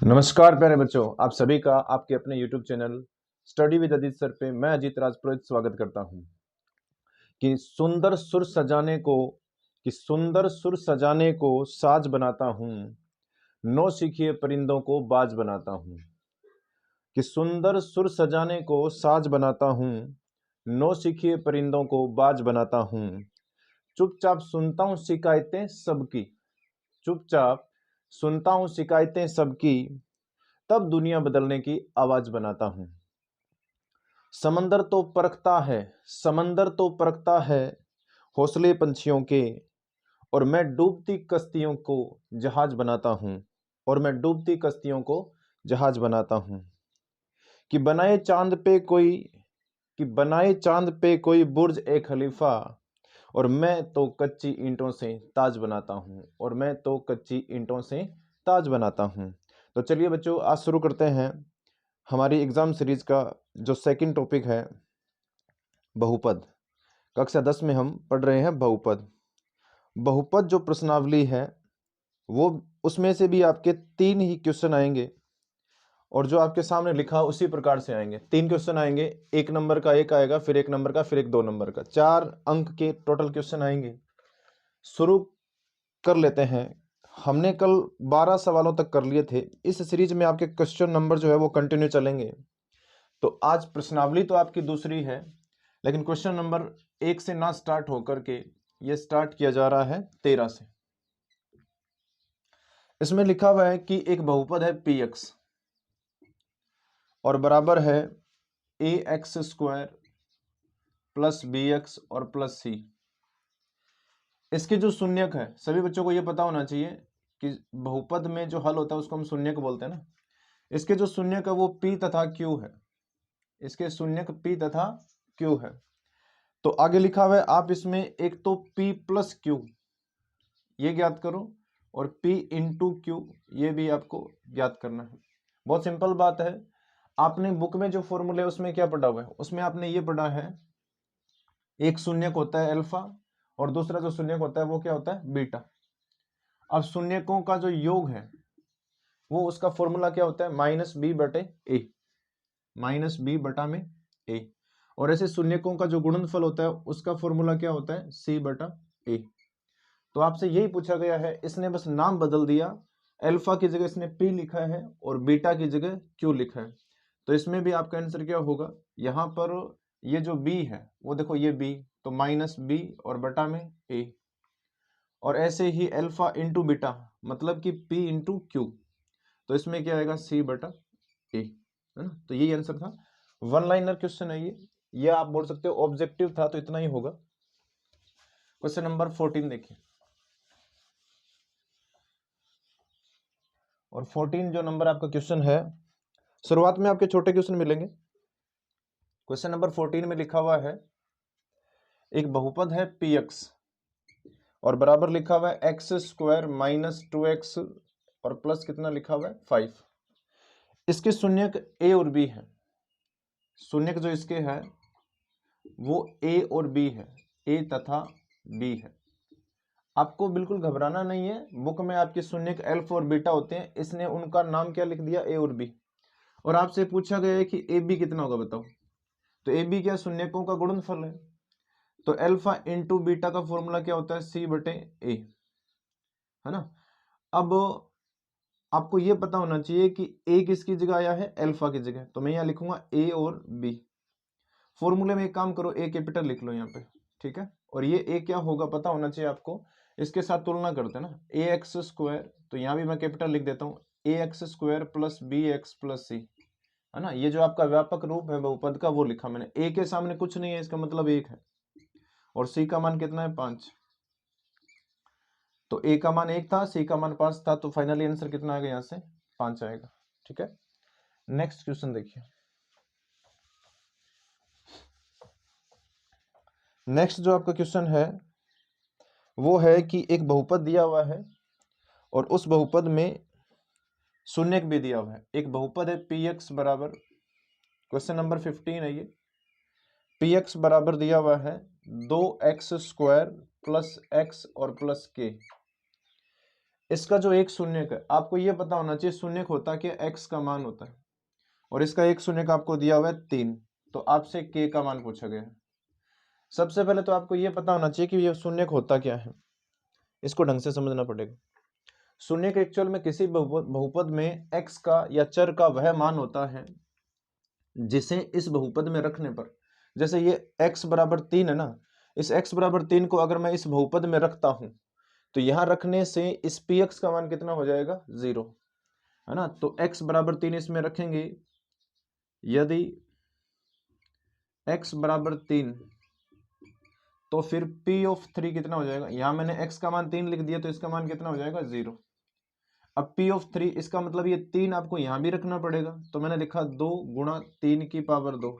नमस्कार प्यारे बच्चों, आप सभी का आपके अपने YouTube channel study with Ajit sir पे मैं अजीत राजपुरोहित स्वागत करता हूं। कि सुंदर सुर सजाने को साज बनाता हूं, नौ सीखिए परिंदों को बाज बनाता हूं। कि सुंदर सुर सजाने को साज बनाता हूं, नौ सीखिए परिंदों को बाज बनाता हूं। चुपचाप सुनता हूं शिकायतें सबकी, चुपचाप सुनता हूं शिकायतें सबकी, तब दुनिया बदलने की आवाज बनाता हूं। समंदर तो परखता है, समंदर तो परखता है हौसले पंछियों के, और मैं डूबती कश्तियों को जहाज बनाता हूं, और मैं डूबती कश्तियों को जहाज बनाता हूं। कि बनाए चांद पे कोई कि बनाए चांद पे कोई बुर्ज ए खलीफा, और मैं तो कच्ची ईंटों से ताज बनाता हूं, और मैं तो कच्ची ईंटों से ताज बनाता हूं। तो चलिए बच्चों, आज शुरू करते हैं हमारी एग्जाम सीरीज का जो सेकंड टॉपिक है बहुपद। कक्षा 10 में हम पढ़ रहे हैं बहुपद। बहुपद जो प्रश्नावली है वो उसमें से भी आपके 3 ही क्वेश्चन आएंगे, और जो आपके सामने लिखा उसी प्रकार से आएंगे। 3 क्वेश्चन आएंगे, 1 नंबर का एक आएगा, फिर 1 नंबर का, फिर एक 2 नंबर का। 4 अंक के टोटल क्वेश्चन आएंगे। शुरू कर लेते हैं। हमने कल 12 सवालों तक कर लिए थे। इस सीरीज में आपके क्वेश्चन नंबर जो है वो कंटिन्यू चलेंगे। तो आज प्रश्नावली तो आपकी दूसरी है, लेकिन क्वेश्चन नंबर 1 से ना स्टार्ट होकर के ये स्टार्ट किया जा रहा है 13 से। इसमें लिखा हुआ है कि एक बहुपद है px और बराबर है ax² प्लस bx और प्लस c। इसके जो शून्यक है, सभी बच्चों को ये पता होना चाहिए कि बहुपद में जो हल होता है उसको हम शून्यक बोलते हैं ना। इसके जो शून्यक है वो p तथा q है। इसके शून्यक p तथा q है। तो आगे लिखा हुआ है, आप इसमें एक तो p प्लस q ये ज्ञात करो, और p इंटू क्यू ये भी आपको ज्ञात करना है। बहुत सिंपल बात है। आपने बुक में जो फॉर्मूले है उसमें क्या पढ़ा हुआ है? उसमें आपने ये पढ़ा है, एक शून्यक होता है अल्फा, और दूसरा जो शून्यक होता है वो क्या होता है? बीटा। अब शून्यकों का जो योग है वो उसका फॉर्मूला क्या होता है? माइनस बी बटे ए, माइनस बी बटा में ए। और ऐसे शून्यकों का जो गुणनफल होता है उसका फॉर्मूला क्या होता है? सी बटा ए। तो आपसे यही पूछा गया है, इसने बस नाम बदल दिया। अल्फा की जगह इसने पी लिखा है और बीटा की जगह क्यू लिखा है। तो इसमें भी आपका आंसर क्या होगा? यहाँ पर ये जो बी है वो देखो, ये बी, तो माइनस बी और बटा में ए। और ऐसे ही अल्फा इंटू बीटा मतलब कि पी इंटू क्यू, तो इसमें क्या आएगा? सी बटा ए, है ना। तो यही आंसर था। वन लाइनर क्वेश्चन है ये आप बोल सकते हो ऑब्जेक्टिव था, तो इतना ही होगा। क्वेश्चन नंबर 14 देखिए। और 14 जो नंबर आपका क्वेश्चन है, शुरुआत में आपके छोटे क्वेश्चन मिलेंगे। क्वेश्चन नंबर 14 में लिखा हुआ है, एक बहुपद है px और बराबर लिखा हुआ है x² माइनस 2x और प्लस कितना लिखा हुआ है? 5। इसके शून्यक a और b है। शून्यक जो इसके है वो a और b है, a तथा b है। आपको बिल्कुल घबराना नहीं है। बुक में आपके शून्यक अल्फा और बीटा होते हैं, इसने उनका नाम क्या लिख दिया? a और b। और आपसे पूछा गया है कि ए बी कितना होगा, बताओ। तो ए बी क्या? शून्यकों का गुणनफल है। तो अल्फा इंटू बीटा का फॉर्मूला क्या होता है? सी बटे ए, है ना। अब आपको यह पता होना चाहिए कि ए किसकी जगह आया है? अल्फा की जगह। तो मैं यहां लिखूंगा ए और बी। फॉर्मूले में एक काम करो, ए कैपिटल लिख लो यहाँ पे, ठीक है। और ये ए क्या होगा पता होना चाहिए आपको। इसके साथ तुलना करते हैं ना, ax², तो यहाँ भी मैं कैपिटल लिख देता हूँ, ax² plus bx plus c, है ना। ये जो आपका व्यापक रूप है बहुपद का वो लिखा मैंने। ए के सामने कुछ नहीं है, इसका मतलब 1 है, और सी का मान कितना है? 5। तो ए का मान 1 था, सी का मान 5 था, तो फाइनली आंसर कितना आएगा? यहाँ से 5 आएगा, ठीक है। नेक्स्ट क्वेश्चन देखिए। नेक्स्ट जो आपका क्वेश्चन है वो है कि एक बहुपद दिया हुआ है और उस बहुपद में शून्यक भी दिया हुआ है। एक बहुपद है px बराबर, क्वेश्चन नंबर 15 है ये। px बराबर दिया हुआ है 2x² प्लस x और प्लस k। इसका जो एक शून्यक है, आपको ये पता होना चाहिए शून्यक होता क्या, x का मान होता है, और इसका एक शून्यक आपको दिया हुआ है 3, तो आपसे k का मान पूछा गया है। सबसे पहले तो आपको ये पता होना चाहिए कि ये शून्यक होता क्या है, इसको ढंग से समझना पड़ेगा। शून्यक एक्चुअल में किसी बहुपद में x का या चर का वह मान होता है जिसे इस बहुपद में रखने पर, जैसे ये x बराबर 3 है ना, इस x बराबर 3 को अगर मैं इस बहुपद में रखता हूं तो यहां रखने से इस px का मान कितना हो जाएगा, 0, है ना। तो x बराबर 3 इसमें रखेंगे, यदि x बराबर 3 तो फिर p ऑफ 3 कितना हो जाएगा, यहां मैंने x का मान 3 लिख दिया तो इसका मान कितना हो जाएगा, 0। अब p ऑफ 3 इसका मतलब ये 3 आपको यहां भी रखना पड़ेगा, तो मैंने लिखा 2 गुणा 3 की पावर 2,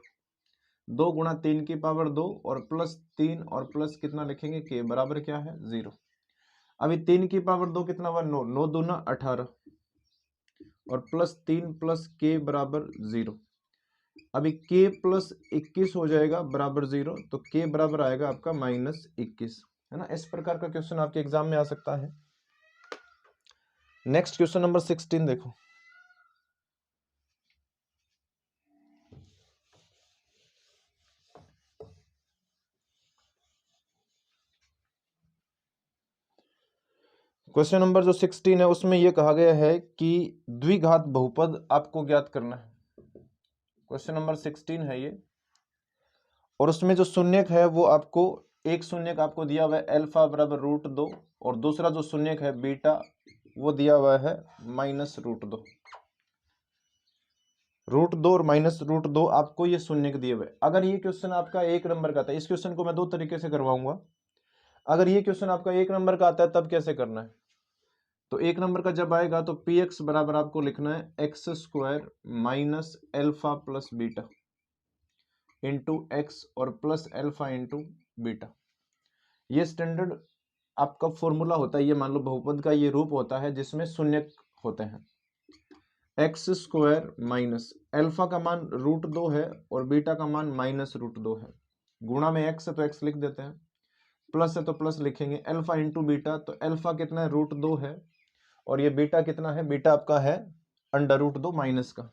2 गुणा 3 की पावर 2 और प्लस 3 और प्लस कितना लिखेंगे k बराबर क्या है, 0। अभी 3 की पावर 2 कितना हुआ, 9, 9 दूना 18 और प्लस 3 प्लस k बराबर 0। अभी k प्लस 21 हो जाएगा बराबर 0, तो k बराबर आएगा आपका -21, है ना। इस प्रकार का क्वेश्चन आपके एग्जाम में आ सकता है। नेक्स्ट क्वेश्चन नंबर 16 देखो। क्वेश्चन नंबर जो 16 है उसमें यह कहा गया है कि द्विघात बहुपद आपको ज्ञात करना है। क्वेश्चन नंबर 16 है ये, और उसमें जो शून्यक है वो आपको, एक शून्यक आपको दिया हुआ है अल्फा बराबर √2, और दूसरा जो शून्यक है बीटा वो दिया हुआ है -√2। √2 और -√2 आपको ये शून्यक दिए हुए। अगर ये क्वेश्चन आपका 1 नंबर का था, इस क्वेश्चन को मैं 2 तरीके से करवाऊंगा। अगर ये क्वेश्चन आपका 1 नंबर का आता है तब कैसे करना है, तो 1 नंबर का जब आएगा तो px बराबर आपको लिखना है x² minus alpha plus beta into x और प्लस अल्फा इंटू बीटा। ये स्टैंडर्ड आपका फॉर्मूला होता है, ये मान लो बहुपद का ये रूप होता है जिसमें शून्यक होते हैं। x² माइनस अल्फा का मान √2 है और बीटा का मान -√2 है, गुणा में x है तो x लिख देते हैं, प्लस है तो प्लस लिखेंगे, अल्फा इंटू बीटा, तो अल्फा कितना है, √2 है, और ये बीटा कितना है, बीटा आपका है √2 माइनस का।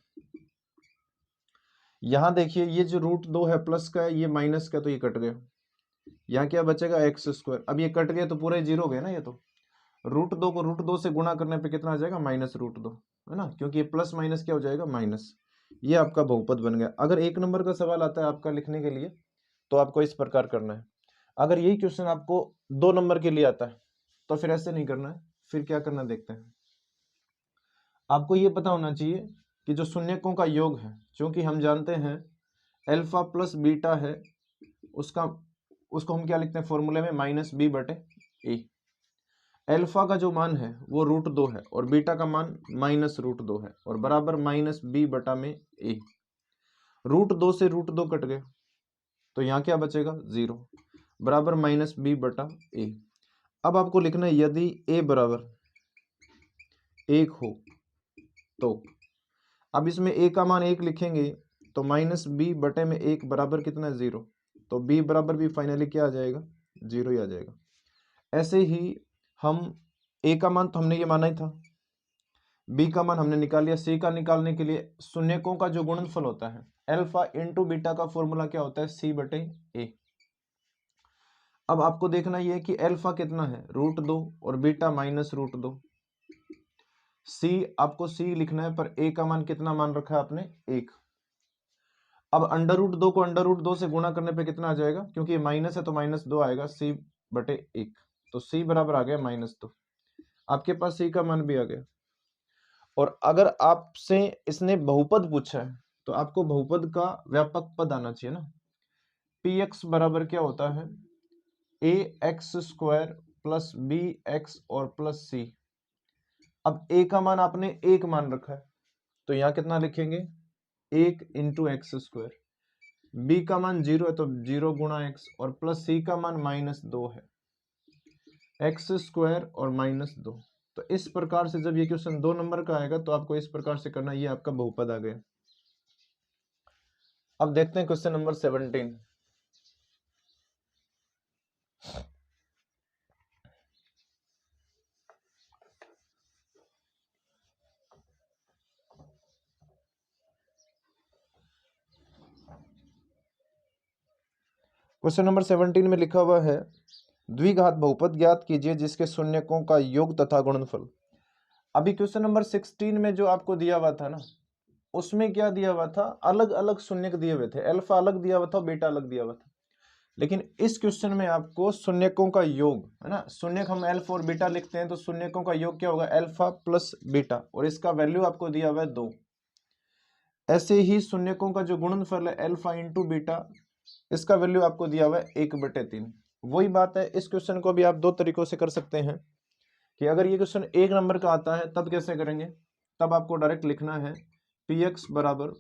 यहां देखिए ये जो √2 है प्लस का है, ये माइनस का, तो ये कट गया, यहाँ क्या बचेगा, x²। अब ये कट गया तो पूरे जीरो गए ना, ये तो √2 को √2 से गुणा करने पे कितना आ जाएगा, -√2, है ना, क्योंकि ये प्लस माइनस क्या हो जाएगा, माइनस। ये आपका बहुपद बन गया। अगर 1 नंबर का सवाल आता है आपका लिखने के लिए तो आपको इस प्रकार करना है। अगर यही क्वेश्चन आपको 2 नंबर के लिए आता है तो फिर ऐसे नहीं करना है, फिर क्या करना देखते हैं। आपको ये पता होना चाहिए कि जो शून्यकों का योग है, क्योंकि हम जानते हैं अल्फा प्लस बीटा है, उसको हम क्या लिखते हैं फॉर्मूले में, -b/a। अल्फा का जो मान है वो √2 है और बीटा का मान -√2 है, और बराबर -b/a। √2 से √2 कट गए तो यहाँ क्या बचेगा, 0, बराबर -b/a। अब आपको लिखना है यदि a बराबर 1 हो तो, अब इसमें a का मान 1 लिखेंगे तो -b/1 बराबर कितना है, 0, तो b बराबर भी फाइनली क्या आ जाएगा, 0 ही आ जाएगा। ऐसे ही हम a का मान तो हमने ये माना ही था, b का मान हमने निकाल लिया, c का निकालने के लिए शून्यकों का जो गुणनफल होता है अल्फा इंटू बीटा का फॉर्मूला क्या होता है, c/a। अब आपको देखना ये है कि अल्फा कितना है, √2 और बीटा -√2। c आपको c लिखना है, पर a का मान कितना मान रखा है आपने, 1। अब √2 को √2 से गुणा करने पे कितना आ जाएगा, क्योंकि ये माइनस है तो -2 आएगा, c/1, तो c बराबर आ गया -2। आपके पास c का मान भी आ गया। और अगर आपसे इसने बहुपद पूछा है तो आपको बहुपद का व्यापक पद आना चाहिए ना। px बराबर क्या होता है, ax² प्लस bx और प्लस c। अब a का मान आपने 1 मान रखा है तो यहाँ कितना लिखेंगे, 1 इंटू x²। b का मान 0 है तो 0 गुणा x, और प्लस c का मान -2 है, x² और -2। तो इस प्रकार से जब ये क्वेश्चन 2 नंबर का आएगा तो आपको इस प्रकार से करना, ये आपका बहुपद आ गया। अब देखते हैं क्वेश्चन नंबर 17। क्वेश्चन नंबर 17 में लिखा हुआ है द्विघात बहुपद ज्ञात कीजिए जिसके शून्यकों का योग तथा गुणनफल। अभी क्वेश्चन नंबर 16 में जो आपको दिया हुआ था ना, उसमें क्या दिया हुआ था, अलग अलग शून्यक दिए हुए थे, अल्फा अलग दिया हुआ था, बीटा अलग दिया हुआ था। लेकिन इस क्वेश्चन में आपको शून्यकों का योग है ना, शून्यक हम अल्फा और बीटा लिखते हैं, तो शून्यकों का योग क्या होगा, अल्फा प्लस बीटा, और इसका वैल्यू आपको दिया हुआ है 2। ऐसे ही शून्यकों का जो गुणनफल है अल्फा इंटू बीटा, इसका वैल्यू आपको दिया हुआ है 1/3। वही बात है, इस क्वेश्चन को भी आप दो तरीकों से कर सकते हैं कि अगर ये क्वेश्चन 1 नंबर का आता है तब कैसे करेंगे, तब आपको डायरेक्ट लिखना है पी एक्स बराबर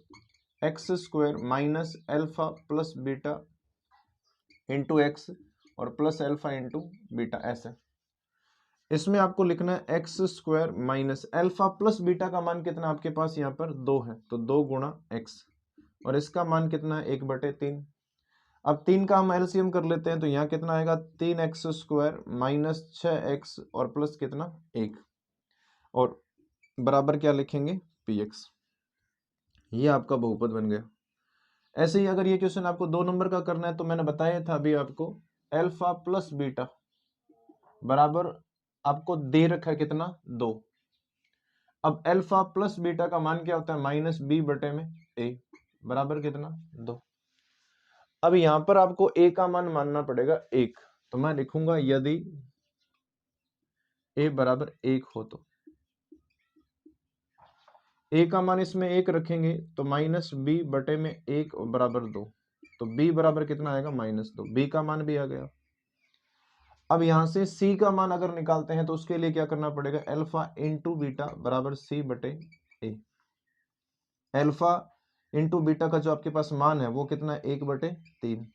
x square minus alpha plus beta into x और प्लस अल्फा इंटू बीटा, ऐसे। इसमें आपको लिखना है x square minus alpha plus beta का मान कितना आपके पास यहाँ पर 2 है, तो 2 गुणा एक्स, और इसका मान कितना है 1/3। अब 3 का हम एलसीएम कर लेते हैं, तो यहाँ कितना आएगा 3x स्क्वायर माइनस 6x और प्लस कितना 1, और बराबर क्या लिखेंगे px। ये आपका बहुपद बन गया। ऐसे ही अगर ये क्वेश्चन आपको 2 नंबर का करना है, तो मैंने बताया था अभी आपको अल्फा प्लस बीटा बराबर आपको दे रखा है कितना 2। अब अल्फा प्लस बीटा का मान क्या होता है -b/a बराबर कितना 2। अब यहां पर आपको a का मान मानना पड़ेगा 1, तो मैं लिखूंगा यदि a बराबर 1 हो तो a का मान इसमें 1 रखेंगे तो -b/1 बराबर 2, तो b बराबर कितना आएगा -2, b का मान भी आ गया। अब यहां से c का मान अगर निकालते हैं तो उसके लिए क्या करना पड़ेगा, अल्फा इंटू बीटा बराबर c/a। अल्फा इंटू बीटा का जो आपके पास मान है वो कितना है 1/3,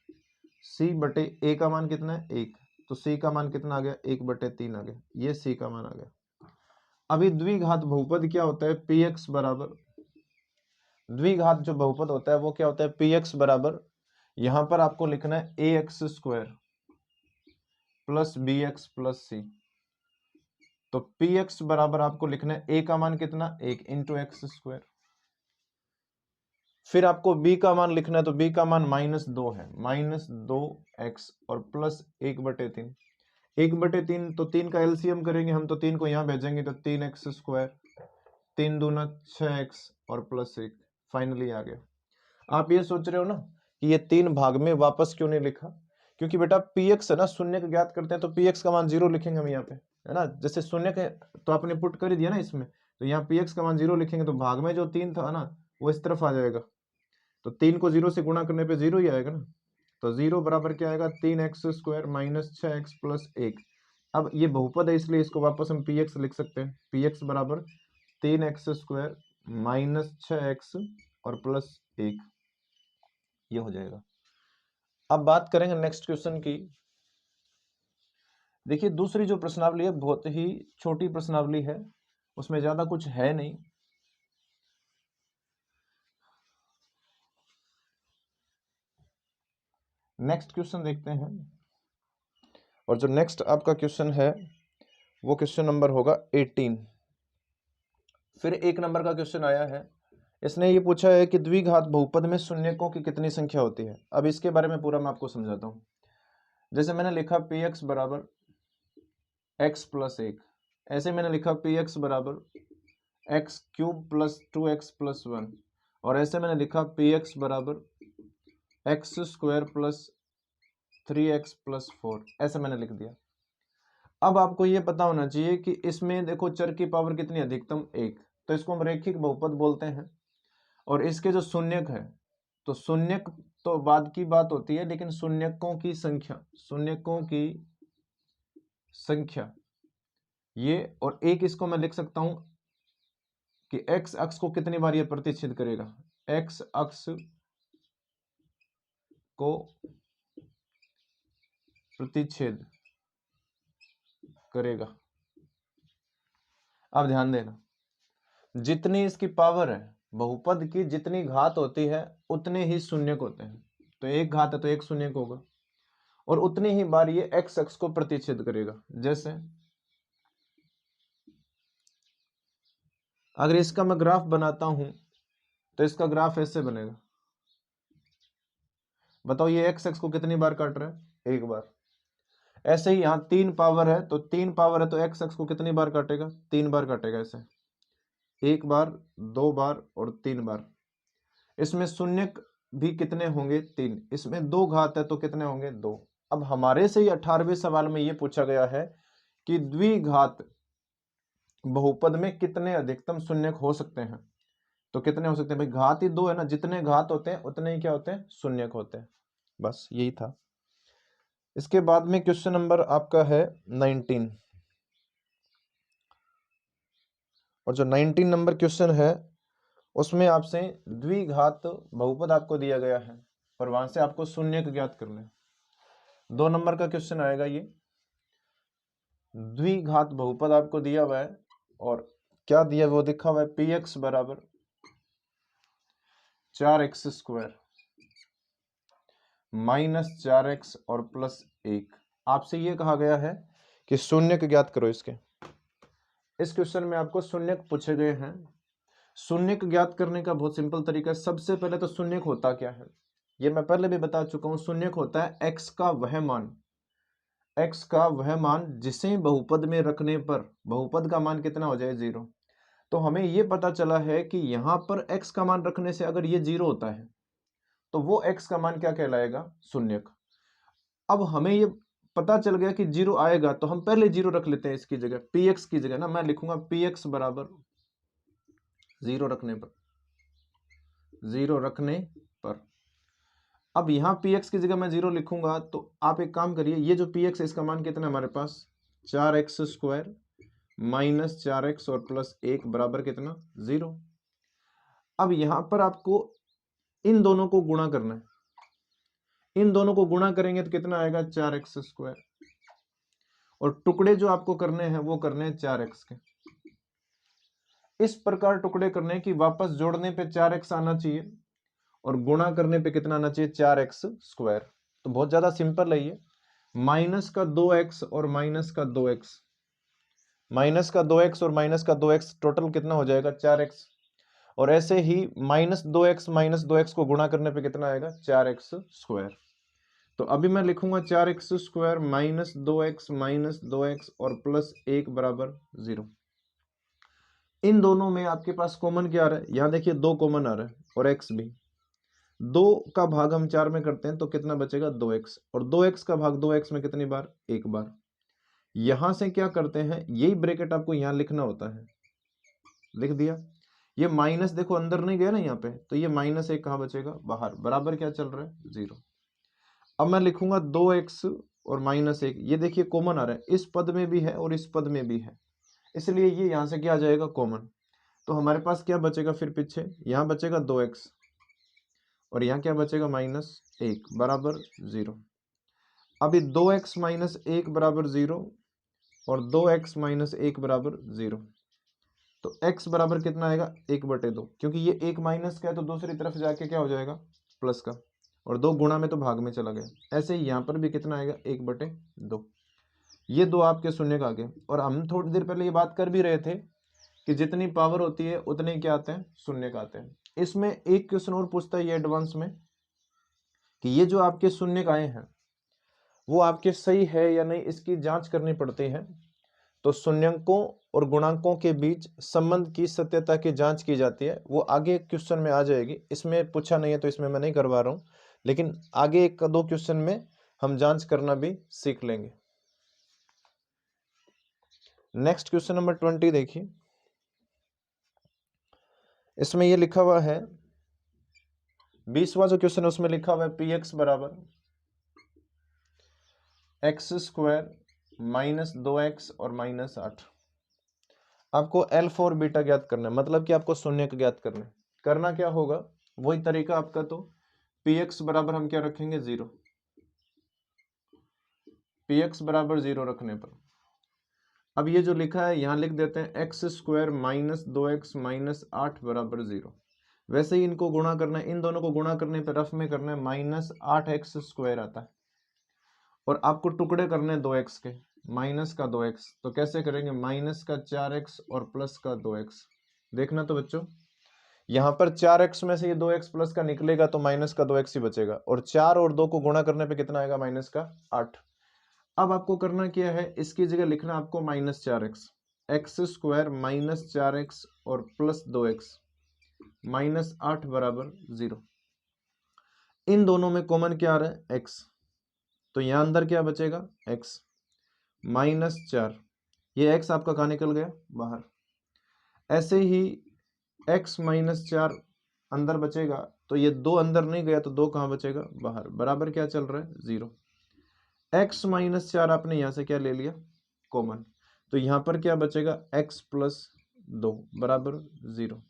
c/a का मान कितना है 1, तो c का मान कितना आ गया 1/3 आ गया, ये c का मान आ गया। अभी द्विघात बहुपद क्या होता है, px बराबर, द्विघात जो बहुपद होता है वो क्या होता है px बराबर, यहां पर आपको लिखना है ax square plus bx plus c, तो px बराबर आपको लिखना है a का मान कितना 1 इंटू एक्स स्क्वायर, फिर आपको b का मान लिखना है, तो b का मान -2 है, -2x और प्लस 1/3, 1/3 तो 3 का एलसीएम करेंगे हम, तो 3 को यहाँ भेजेंगे तो 3x स्क्वायर, 3 दूना 6x और प्लस 1, फाइनली आ गया। आप ये सोच रहे हो ना कि ये 3 भाग में वापस क्यों नहीं लिखा, क्योंकि बेटा px है ना, शून्य का ज्ञात करते हैं तो px का मान 0 लिखेंगे हम यहाँ पे, है ना, जैसे शून्य के तो आपने पुट कर ही दिया ना इसमें, तो यहाँ px का मान 0 लिखेंगे तो भाग में जो 3 था ना वो इस तरफ आ जाएगा, तो 3 को 0 से गुणा करने पे 0 ही आएगा ना, तो 0 बराबर क्या आएगा 3x square minus 6x plus 1। अब ये बहुपद है इसलिए इसको वापस हम px लिख सकते हैं, px बराबर 3x स्क्वायर माइनस 6x और प्लस 1, ये हो जाएगा। अब बात करेंगे नेक्स्ट क्वेश्चन की। देखिए दूसरी जो प्रश्नावली है बहुत ही छोटी प्रश्नावली है, उसमें ज्यादा कुछ है नहीं। नेक्स्ट क्वेश्चन देखते हैं, और जो नेक्स्ट आपका क्वेश्चन है वो क्वेश्चन नंबर होगा 18। फिर 1 नंबर का क्वेश्चन आया है, इसने ये पूछा है कि द्विघात बहुपद में शून्यकों की कितनी संख्या होती है। अब इसके बारे में पूरा मैं आपको समझाता हूँ। जैसे मैंने लिखा px बराबर x प्लस 1, ऐसे मैंने लिखा px बराबर x cube plus 2x plus 1, और ऐसे मैंने लिखा px बराबर x square plus 3x plus 4, ऐसे मैंने लिख दिया। अब आपको ये पता होना चाहिए कि इसमें देखो चर की पावर कितनी, अधिकतम 1, तो इसको हम रैखिक बहुपद बोलते हैं। और इसके जो शून्यक है, तो शून्यक तो बाद की बात होती है, लेकिन शून्यकों की संख्या, शून्यकों की संख्या ये, और एक इसको मैं लिख सकता हूं कि x अक्ष को कितनी बार ये प्रतिच्छेद करेगा, x अक्ष को प्रतिच्छेद करेगा। अब ध्यान देना, जितनी इसकी पावर है, बहुपद की जितनी घात होती है उतने ही शून्यक होते हैं, तो एक घात है तो एक शून्यक होगा, और उतनी ही बार ये x अक्ष को प्रतिच्छेद करेगा। जैसे अगर इसका मैं ग्राफ बनाता हूं तो इसका ग्राफ ऐसे बनेगा, बताओ ये एक्स एक्स को कितनी बार काट रहा है? एक बार। ऐसे ही यहाँ 3 पावर है तो 3 पावर है तो एक्स एक्स को कितनी बार काटेगा? 3 बार काटेगा। ऐसे एक बार, 2 बार और 3 बार। इसमें शून्य भी कितने होंगे? 3। इसमें 2 घात है तो कितने होंगे? 2। अब हमारे से ही 18वें सवाल में ये पूछा गया है कि द्विघात बहुपद में कितने अधिकतम शून्यक हो सकते हैं। तो कितने हो सकते हैं भाई? घात ही 2 है ना, जितने घात होते हैं उतने ही क्या होते हैं? शून्यक होते हैं। बस यही था। इसके बाद में क्वेश्चन नंबर आपका है 19, और जो 19 नंबर क्वेश्चन है उसमें आपसे द्विघात बहुपद आपको दिया गया है और वहां से आपको शून्यक ज्ञात करना है। 2 नंबर का क्वेश्चन आएगा ये। द्विघात बहुपद आपको दिया हुआ है और क्या दिया वो दिखा हुआ है, पी एक्स बराबर 4x² माइनस 4x और प्लस 1। आपसे ये कहा गया है कि शून्यक ज्ञात करो इसके। इस क्वेश्चन में आपको शून्यक पूछे गए हैं। शून्यक ज्ञात करने का बहुत सिंपल तरीका है। सबसे पहले तो शून्यक होता क्या है ये मैं पहले भी बता चुका हूं। शून्यक होता है x का वह मान, x का वह मान जिसे बहुपद में रखने पर बहुपद का मान कितना हो जाए? 0। तो हमें यह पता चला है कि यहां पर x का मान रखने से अगर ये 0 होता है तो वो x का मान क्या कहलाएगा? शून्यक। अब हमें ये पता चल गया कि 0 आएगा तो हम पहले 0 रख लेते हैं इसकी जगह, px की जगह ना मैं लिखूंगा px बराबर 0 रखने पर, 0 रखने पर। अब यहाँ px की जगह मैं 0 लिखूंगा तो आप एक काम करिए, ये जो px है इसका मान कितना है हमारे पास? 4x² माइनस 4x और प्लस 1 बराबर कितना? 0। अब यहां पर आपको इन दोनों को गुणा करना है। इन दोनों को गुणा करेंगे तो कितना आएगा? 4x²। और टुकड़े जो आपको करने हैं वो करने हैं 4x के। इस प्रकार टुकड़े करने की वापस जोड़ने पे 4x आना चाहिए और गुणा करने पे कितना आना चाहिए? 4x²। तो बहुत ज्यादा सिंपल है ये। माइनस का 2x और माइनस का 2x, माइनस का 2x और माइनस का 2x टोटल कितना हो जाएगा? 4x। और ऐसे ही -2x को गुणा करने पे कितना आएगा? 4x²। तो अभी मैं लिखूंगा 4x² -2x और प्लस 1 बराबर 0। इन दोनों में आपके पास कॉमन क्या आ रहा है? यहां देखिए 2 कॉमन आ रहा है और x भी। 2 का भाग हम 4 में करते हैं तो कितना बचेगा? 2x। और 2x का भाग 2x में कितनी बार? 1 बार। यहां से क्या करते हैं, यही ब्रैकेट आपको यहां लिखना होता है। लिख दिया। ये माइनस देखो अंदर नहीं गया ना यहाँ पे, तो ये -1 कहां बचेगा? बाहर। बराबर क्या चल रहा है? 0। अब मैं लिखूंगा 2x और -1, ये देखिए कॉमन आ रहा है, इस पद में भी है और इस पद में भी है, इसलिए ये यहां से क्या आ जाएगा? कॉमन। तो हमारे पास क्या बचेगा फिर पीछे? यहां बचेगा 2x और यहाँ क्या बचेगा? -1 बराबर 0। अभी 2x - 1 बराबर 0 और 2x - 1 बराबर 0। तो x बराबर कितना आएगा? 1/2, क्योंकि ये 1 माइनस का है तो दूसरी तरफ जाके क्या हो जाएगा? प्लस का। और 2 गुणा में तो भाग में चला गया। ऐसे ही यहाँ पर भी कितना आएगा? 1/2। ये 2 आपके शून्य का आ गए। और हम थोड़ी देर पहले ये बात कर भी रहे थे कि जितनी पावर होती है उतने क्या आते हैं? शून्य का आते हैं। इसमें एक क्वेश्चन और पूछता है ये एडवांस में कि ये जो आपके शून्य का आए हैं वो आपके सही है या नहीं, इसकी जांच करनी पड़ती है। तो शून्यंकों और गुणांकों के बीच संबंध की सत्यता की जांच की जाती है। वो आगे क्वेश्चन में आ जाएगी, इसमें पूछा नहीं है तो इसमें मैं नहीं करवा रहा हूं, लेकिन आगे 1-2 क्वेश्चन में हम जांच करना भी सीख लेंगे। नेक्स्ट क्वेश्चन नंबर 20 देखिए। इसमें ये लिखा हुआ है 20वां जो क्वेश्चन है उसमें लिखा हुआ है px बराबर x² -2x और -8। आपको अल्फा और बीटा ज्ञात करना है, मतलब कि आपको शून्य का ज्ञात करना है। करना क्या होगा? वही तरीका आपका। तो px बराबर हम क्या रखेंगे? 0। px बराबर 0 रखने पर अब ये जो लिखा है यहां लिख देते हैं x² -2x -8 बराबर 0। वैसे ही इनको गुणा करना है, इन दोनों को गुणा करने पर रफ में करना है -8x² आता है। और आपको टुकड़े करने हैं 2x के, माइनस का 2x, तो कैसे करेंगे? माइनस का 4x और प्लस का 2x। देखना तो बच्चों, यहाँ पर 4x में से ये 2x प्लस का निकलेगा तो माइनस का 2x ही बचेगा, और 4 और 2 को गुणा करने पे कितना आएगा, माइनस का 8। अब आपको करना क्या है, इसकी जगह लिखना आपको -4x, एक्स स्क्वायर -4x और प्लस 2x -8 बराबर 0। इन दोनों में कॉमन क्या आ रहा है, x, तो यहां अंदर क्या बचेगा, x -4, ये x आपका कहाँ निकल गया, बाहर। ऐसे ही x -4 अंदर बचेगा, तो ये 2 अंदर नहीं गया तो 2 कहाँ बचेगा, बाहर, बराबर क्या चल रहा है, 0। x -4 आपने यहां से क्या ले लिया, कॉमन, तो यहां पर क्या बचेगा, x + 2 बराबर 0।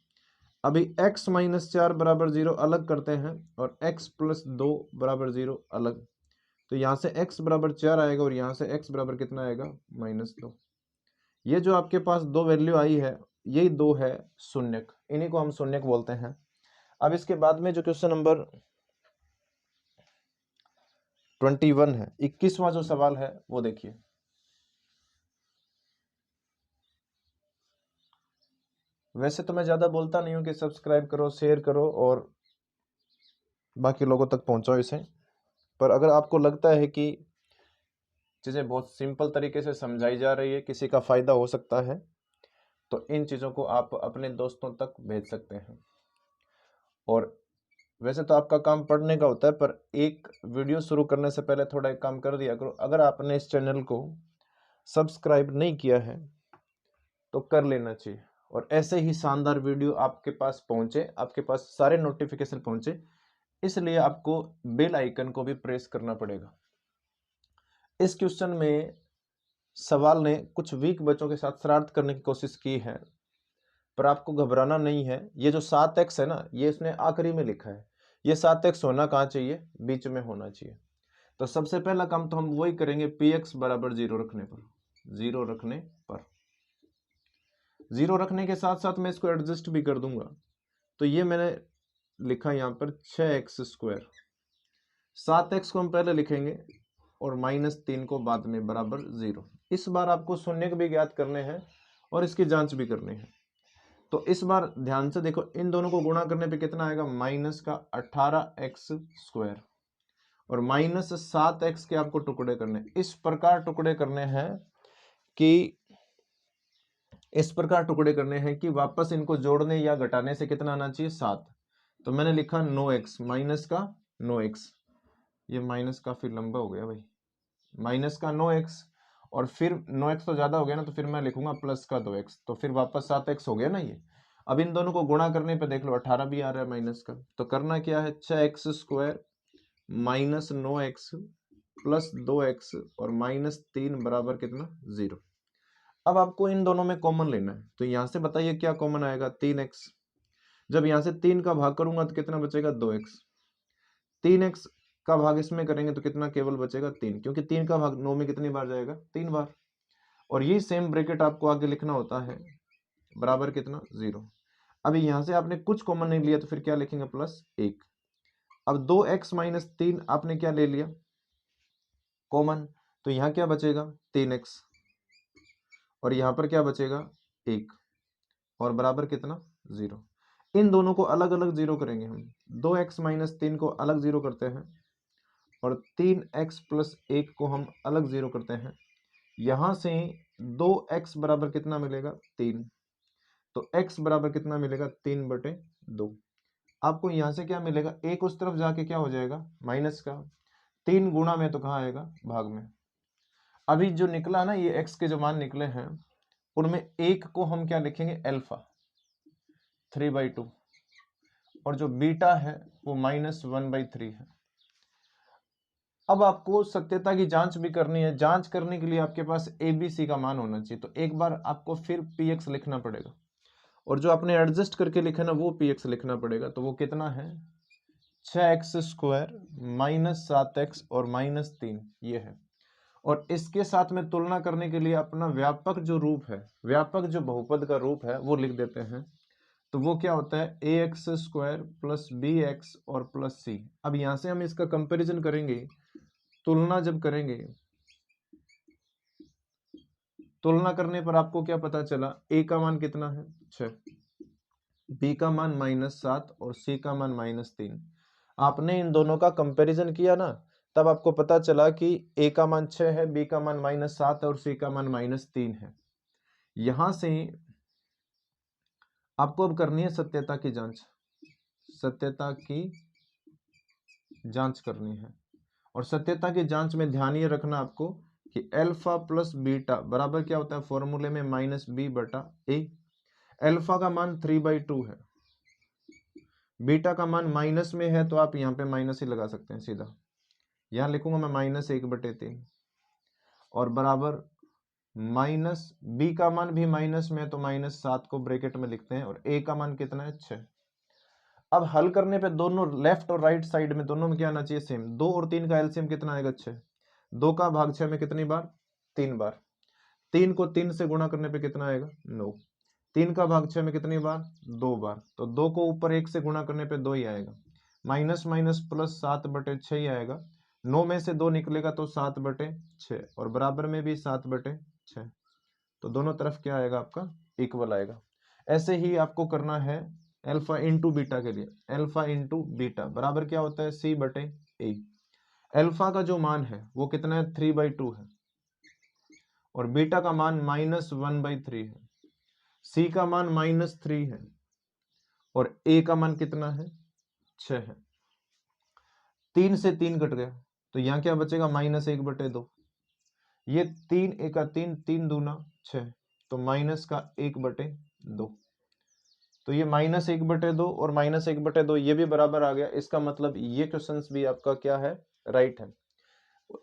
अभी x -4 बराबर 0 अलग करते हैं और x + 2 बराबर 0 अलग, तो यहां से x बराबर 4 आएगा और यहां से x बराबर कितना आएगा, -2। ये जो आपके पास दो वैल्यू आई है, यही दो है शून्यक, इन्हीं को हम शून्यक बोलते हैं। अब इसके बाद में जो क्वेश्चन नंबर 21 है, 21वां जो सवाल है वो देखिए। वैसे तो मैं ज्यादा बोलता नहीं हूं कि सब्सक्राइब करो, शेयर करो और बाकी लोगों तक पहुंचाओ इसे, पर अगर आपको लगता है कि चीजें बहुत सिंपल तरीके से समझाई जा रही है, किसी का फायदा हो सकता है, तो इन चीजों को आप अपने दोस्तों तक भेज सकते हैं। और वैसे तो आपका काम पढ़ने का होता है, पर एक वीडियो शुरू करने से पहले थोड़ा एक काम कर दिया करो, अगर आपने इस चैनल को सब्सक्राइब नहीं किया है तो कर लेना चाहिए, और ऐसे ही शानदार वीडियो आपके पास पहुंचे, आपके पास सारे नोटिफिकेशन पहुंचे, इसलिए आपको बेल आइकन को भी प्रेस करना पड़ेगा। इस क्वेश्चन में सवाल ने कुछ वीक बच्चों के साथ शरारत करने की कोशिश की है, पर आपको घबराना नहीं है। ये जो 7x है ना, ये इसने आखिरी में लिखा है, ये 7x होना कहाँ चाहिए, बीच में होना चाहिए। तो सबसे पहला काम तो हम वही करेंगे, px बराबर 0 रखने पर, 0 रखने पर, 0 रखने के साथ साथ मैं इसको एडजस्ट भी कर दूंगा। तो ये मैंने लिखा यहाँ पर 6x², 7x को हम पहले लिखेंगे और -3 को बाद में, बराबर 0। इस बार आपको शून्य भी ज्ञात करने हैं और इसकी जांच भी करनी है। तो इस बार ध्यान से देखो, इन दोनों को गुणा करने पे कितना आएगा, -18x² और -7x के आपको टुकड़े करने, इस प्रकार टुकड़े करने हैं कि वापस इनको जोड़ने या घटाने से कितना आना चाहिए, 7। तो मैंने लिखा 9x, माइनस का 9x, ये माइनस काफी लंबा हो गया भाई, माइनस का 9x, और फिर 9x तो ज्यादा हो गया ना, तो फिर मैं लिखूंगा प्लस का 2x, तो फिर वापस 7x हो गया ना ये। अब इन दोनों को गुणा करने पे देख लो 18 भी आ रहा है माइनस का, तो करना क्या है, 6x² -9x प्लस 2x और -3 बराबर कितना, 0। अब आपको इन दोनों में कॉमन लेना है, तो यहां से बताइए क्या कॉमन आएगा, 3x। जब यहां से 3 का भाग करूंगा तो कितना बचेगा, 2x। 3x का भाग इसमें करेंगे तो कितना केवल बचेगा, 3, क्योंकि 3 का भाग 9 में कितनी बार जाएगा, 3 बार। और ये सेम ब्रैकेट आपको आगे लिखना होता है, बराबर कितना, 0। अभी यहां से आपने कुछ कॉमन नहीं लिया तो फिर क्या लिखेंगे, +1। अब 2x - 3 आपने क्या ले लिया, कॉमन, तो यहां क्या बचेगा, 3x, और यहां पर क्या बचेगा, 1, और बराबर कितना, 0। इन दोनों को अलग अलग 0 करेंगे हम, 2x - 3 को अलग 0 करते हैं और 3x + 1 को हम अलग 0 करते हैं। यहां से 2x बराबर कितना मिलेगा, 3, तो x बराबर कितना मिलेगा, 3/2। आपको यहां से क्या मिलेगा, एक उस तरफ जाके क्या हो जाएगा, माइनस का, 3 गुणा में तो कहाँ आएगा, भाग में। अभी जो निकला ना, ये x के जो मान निकले हैं, उनमें एक को हम क्या लिखेंगे, अल्फा, 3/2, और जो बीटा है वो -1/3 है। अब आपको सत्यता की जांच भी करनी है, जांच करने के लिए आपके पास ABC का मान होना चाहिए, तो एक बार आपको फिर px लिखना पड़ेगा, और जो आपने एडजस्ट करके लिखा ना वो px लिखना पड़ेगा। तो वो कितना है, 6x² -7x और -3, ये है। और इसके साथ में तुलना करने के लिए अपना व्यापक जो रूप है, व्यापक जो बहुपद का रूप है वो लिख देते हैं। तो वो क्या होता है, ax² + bx और +c। अब यहां से हम इसका कंपैरिजन करेंगे, तुलना जब करेंगे, तुलना करने पर आपको क्या पता चला, a का मान कितना है, 6, बी का मान -7 और सी का मान -3। आपने इन दोनों का कंपैरिजन किया ना, तब आपको पता चला कि ए का मान 6 है, बी का मान -7 और सी का मान -3 है। यहां से आपको अब करनी है सत्यता की जांच। सत्यता की जांच करनी है, और सत्यता की जांच में ध्यान ये रखना आपको कि अल्फा प्लस बीटा बराबर क्या होता है फॉर्मूले में -b/a। अल्फा का मान 3/2 है, बीटा का मान माइनस में है तो आप यहाँ पे माइनस ही लगा सकते हैं सीधा। यहाँ लिखूंगा मैं -1/3 और बराबर माइनस बी का मान भी माइनस में है तो -7 को ब्रैकेट में लिखते हैं, और ए का मान कितना है 6। अब हल करने पे दोनों लेफ्ट और राइट साइड में दोनों में क्या आना चाहिए सेम। 2 और 3 का एलसीएम कितना आएगा 6। 2 का भाग 6 में कितनी बार 3 बार। 3 को 3 से गुणा करने पे कितना आएगा 9। 3 का भाग 6 में कितनी बार 2 बार, तो 2 को ऊपर 1 से गुणा करने पे 2 ही आएगा। माइनस माइनस प्लस 7/6 ही आएगा। 9 में से 2 निकलेगा तो 7/6 और बराबर में भी 7/6, तो दोनों तरफ क्या आएगा आपका इक्वल आएगा। ऐसे ही आपको करना है अल्फा इंटू बीटा के लिए। अल्फा इंटू बीटा बराबर क्या होता है c/a। अल्फा का जो मान है वो कितना है 3/2 है, और बीटा का मान -1/3 है। सी का मान -3 है और ए का मान कितना है 6 है। 3 से 3 कट गया तो यहाँ क्या बचेगा -1/2। ये 3 एका 3, 3 दूना 6, तो माइनस का 1/2। तो ये -1/2 और -1/2 ये भी बराबर आ गया। इसका मतलब ये क्वेश्चन भी आपका क्या है राइट है।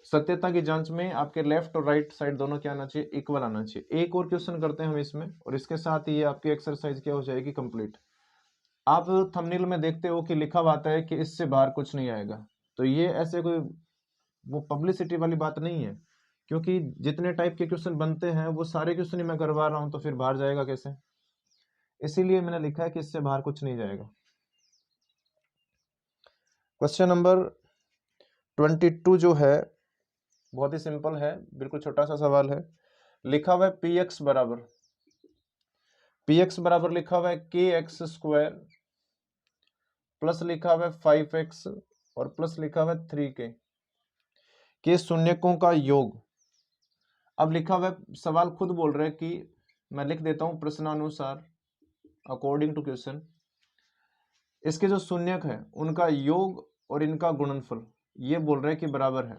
सत्यता की जांच में आपके लेफ्ट और राइट साइड दोनों क्या आना चाहिए इक्वल आना चाहिए। एक और क्वेश्चन करते हैं हम इसमें, और इसके साथ ही ये आपकी एक्सरसाइज क्या हो जाएगी कंप्लीट। आप थंबनेल में देखते हो कि लिखा हुआ आता है कि इससे बाहर कुछ नहीं आएगा, तो ये ऐसे कोई वो पब्लिसिटी वाली बात नहीं है, क्योंकि जितने टाइप के क्वेश्चन बनते हैं वो सारे क्वेश्चन ही मैं करवा रहा हूं, तो फिर बाहर जाएगा कैसे। इसीलिए मैंने लिखा है कि इससे बाहर कुछ नहीं जाएगा। क्वेश्चन नंबर 22 जो है बहुत ही सिंपल है, बिल्कुल छोटा सा सवाल है। लिखा हुआ है px बराबर लिखा हुआ है kx² प्लस लिखा हुआ है 5x और प्लस लिखा हुआ है 3k के शून्यकों का योग। अब लिखा हुआ है सवाल खुद बोल रहे हैं कि मैं लिख देता हूं प्रश्नानुसार अकॉर्डिंग टू क्वेश्चन, इसके जो शून्यक है उनका योग और इनका गुणनफल ये बोल रहे हैं कि बराबर है।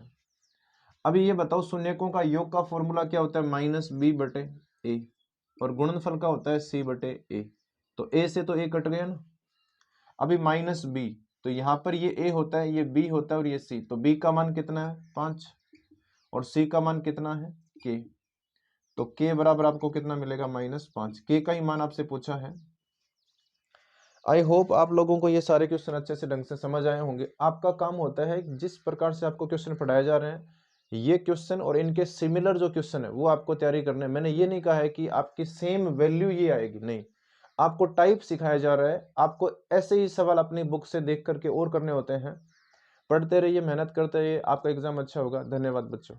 अभी ये बताओ शून्यकों का योग का फॉर्मूला क्या होता है -b/a और गुणनफल का होता है c/a। तो a से तो a कट गया ना। अभी -b तो यहाँ पर ये a होता है, ये b होता है और ये c, तो b का मान कितना है 5 और c का मान कितना है k। तो k बराबर आपको कितना मिलेगा -5। k का ही मान आपसे पूछा है। आई होप आप लोगों को ये सारे क्वेश्चन अच्छे से ढंग से समझ आए होंगे। आपका काम होता है जिस प्रकार से आपको क्वेश्चन पढ़ाए जा रहे हैं ये क्वेश्चन और इनके सिमिलर जो क्वेश्चन है वो आपको तैयारी करने। मैंने ये नहीं कहा है कि आपकी सेम वैल्यू ये आएगी, नहीं, आपको टाइप सिखाया जा रहा है। आपको ऐसे ही सवाल अपनी बुक से देख करके और करने होते हैं। पढ़ते रहिए, मेहनत करते रहिए, आपका एग्जाम अच्छा होगा। धन्यवाद बच्चों।